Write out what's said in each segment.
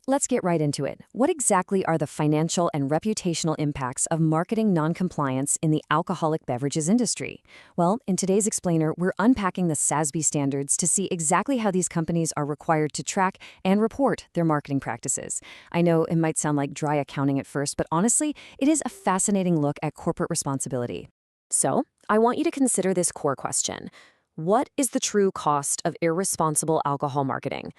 Let's get right into it. What exactly are the financial and reputational impacts of marketing noncompliance in the alcoholic beverages industry? Well, in today's explainer, we're unpacking the SASB standards to see exactly how these companies are required to track and report their marketing practices. I know it might sound like dry accounting at first, but honestly, it is a fascinating look at corporate responsibility. So, I want you to consider this core question. What is the true cost of irresponsible alcohol marketing?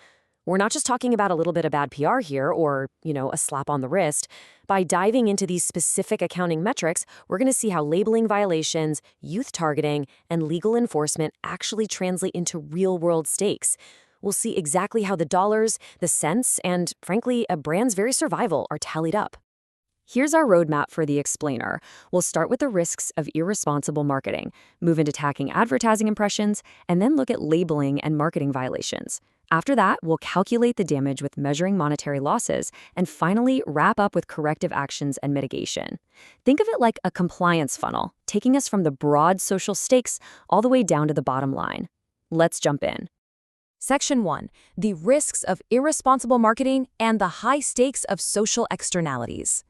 We're not just talking about a little bit of bad PR here or, a slap on the wrist. By diving into these specific accounting metrics, we're going to see how labeling violations, youth targeting, and legal enforcement actually translate into real-world stakes. We'll see exactly how the dollars, the cents, and, frankly, a brand's very survival are tallied up. Here's our roadmap for the explainer. We'll start with the risks of irresponsible marketing, move into attacking advertising impressions, and then look at labeling and marketing violations. After that, we'll calculate the damage with measuring monetary losses, and finally wrap up with corrective actions and mitigation. Think of it like a compliance funnel, taking us from the broad social stakes all the way down to the bottom line. Let's jump in. Section 1. The risks of irresponsible marketing and the high stakes of social externalities.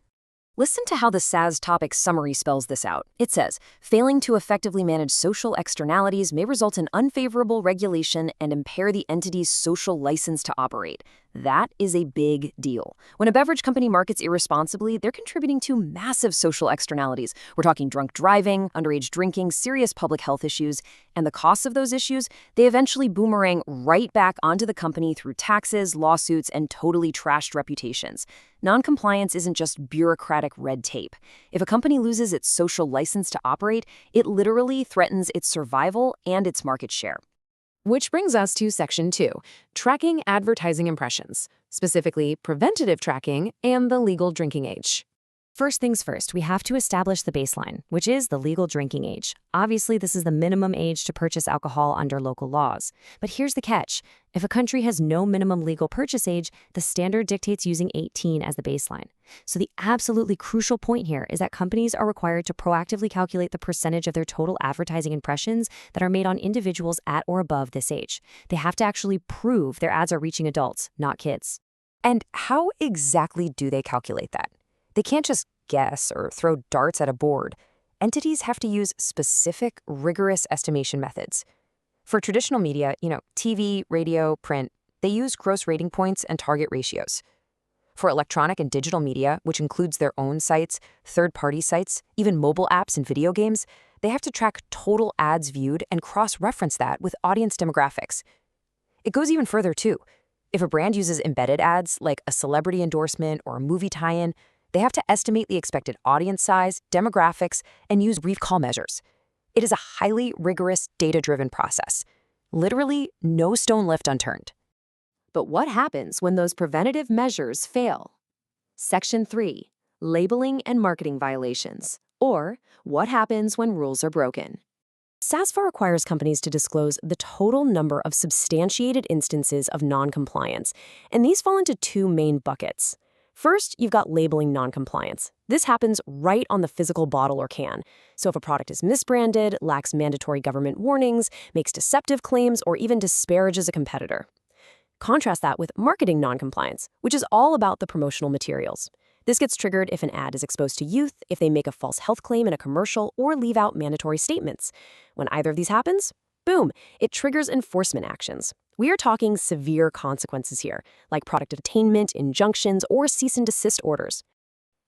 Listen to how the SAS topic summary spells this out. It says, failing to effectively manage social externalities may result in unfavorable regulation and impair the entity's social license to operate. That is a big deal. When a beverage company markets irresponsibly, they're contributing to massive social externalities. We're talking drunk driving, underage drinking, serious public health issues, and the costs of those issues, they eventually boomerang right back onto the company through taxes, lawsuits, and totally trashed reputations. Noncompliance isn't just bureaucratic red tape. If a company loses its social license to operate, it literally threatens its survival and its market share. Which brings us to Section 2, tracking advertising impressions, specifically preventative tracking and the legal drinking age. First things first, we have to establish the baseline, which is the legal drinking age. Obviously, this is the minimum age to purchase alcohol under local laws. But here's the catch. If a country has no minimum legal purchase age, the standard dictates using 18 as the baseline. So the absolutely crucial point here is that companies are required to proactively calculate the percentage of their total advertising impressions that are made on individuals at or above this age. They have to actually prove their ads are reaching adults, not kids. And how exactly do they calculate that? They can't just guess or throw darts at a board. Entities have to use specific, rigorous estimation methods. For traditional media, TV, radio, print, they use gross rating points and target ratios. For electronic and digital media, which includes their own sites, third-party sites, even mobile apps and video games, they have to track total ads viewed and cross-reference that with audience demographics. It goes even further, too. If a brand uses embedded ads, like a celebrity endorsement or a movie tie-in, they have to estimate the expected audience size, demographics, and use recall measures. It is a highly rigorous, data-driven process. Literally, no stone left unturned. But what happens when those preventative measures fail? Section 3. Labeling and marketing violations, or what happens when rules are broken. SASB requires companies to disclose the total number of substantiated instances of noncompliance, and these fall into two main buckets. First, you've got labeling noncompliance. This happens right on the physical bottle or can. So if a product is misbranded, lacks mandatory government warnings, makes deceptive claims, or even disparages a competitor. Contrast that with marketing noncompliance, which is all about the promotional materials. This gets triggered if an ad is exposed to youth, if they make a false health claim in a commercial, or leave out mandatory statements. When either of these happens, boom, it triggers enforcement actions. We are talking severe consequences here, like product attainment, injunctions, or cease and desist orders.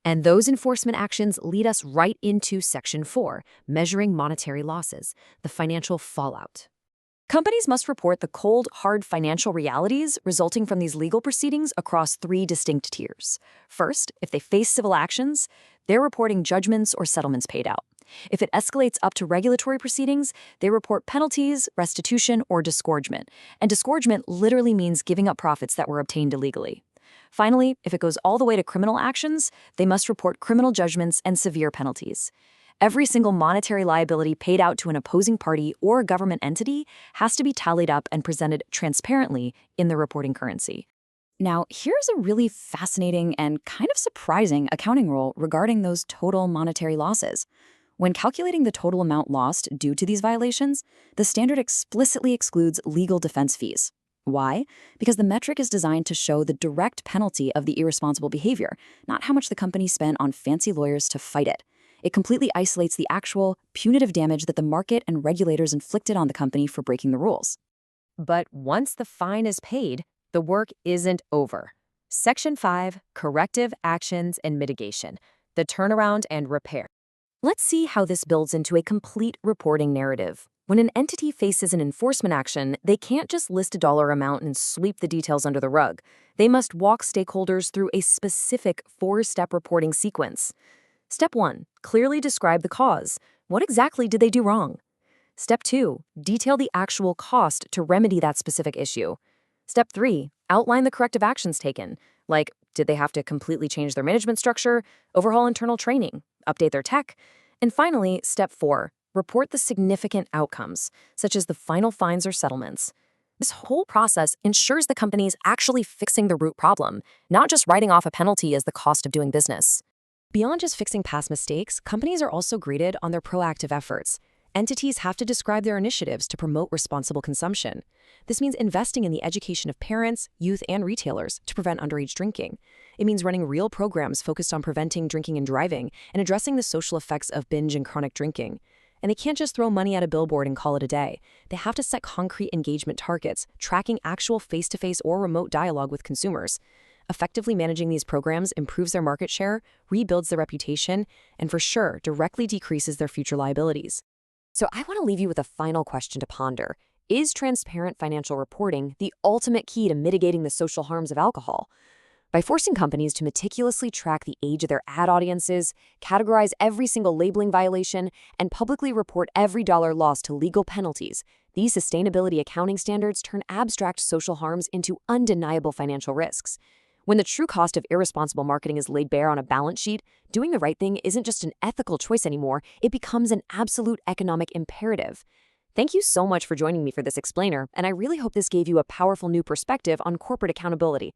And those enforcement actions lead us right into Section 4, measuring monetary losses, the financial fallout. Companies must report the cold, hard financial realities resulting from these legal proceedings across three distinct tiers. First, if they face civil actions, they're reporting judgments or settlements paid out. If it escalates up to regulatory proceedings, they report penalties, restitution, or disgorgement. And disgorgement literally means giving up profits that were obtained illegally. Finally, if it goes all the way to criminal actions, they must report criminal judgments and severe penalties. Every single monetary liability paid out to an opposing party or a government entity has to be tallied up and presented transparently in the reporting currency. Now, here's a really fascinating and kind of surprising accounting rule regarding those total monetary losses. When calculating the total amount lost due to these violations, the standard explicitly excludes legal defense fees. Why? Because the metric is designed to show the direct penalty of the irresponsible behavior, not how much the company spent on fancy lawyers to fight it. It completely isolates the actual punitive damage that the market and regulators inflicted on the company for breaking the rules. But once the fine is paid, the work isn't over. Section 5, Corrective Actions and Mitigation, the turnaround and repair. Let's see how this builds into a complete reporting narrative. When an entity faces an enforcement action, they can't just list a dollar amount and sweep the details under the rug. They must walk stakeholders through a specific 4-step reporting sequence. Step 1, clearly describe the cause. What exactly did they do wrong? Step 2, detail the actual cost to remedy that specific issue. Step 3, outline the corrective actions taken, like did they have to completely change their management structure, overhaul internal training, update their tech? And finally, Step 4, report the significant outcomes, such as the final fines or settlements. This whole process ensures the company is actually fixing the root problem, not just writing off a penalty as the cost of doing business. Beyond just fixing past mistakes, companies are also graded on their proactive efforts. Entities have to describe their initiatives to promote responsible consumption. This means investing in the education of parents, youth, and retailers to prevent underage drinking. It means running real programs focused on preventing drinking and driving and addressing the social effects of binge and chronic drinking. And they can't just throw money at a billboard and call it a day. They have to set concrete engagement targets, tracking actual face-to-face or remote dialogue with consumers. Effectively managing these programs improves their market share, rebuilds their reputation, and for sure directly decreases their future liabilities. So I want to leave you with a final question to ponder. Is transparent financial reporting the ultimate key to mitigating the social harms of alcohol? By forcing companies to meticulously track the age of their ad audiences, categorize every single labeling violation, and publicly report every dollar lost to legal penalties, these sustainability accounting standards turn abstract social harms into undeniable financial risks. When the true cost of irresponsible marketing is laid bare on a balance sheet, doing the right thing isn't just an ethical choice anymore, it becomes an absolute economic imperative. Thank you so much for joining me for this explainer, and I really hope this gave you a powerful new perspective on corporate accountability.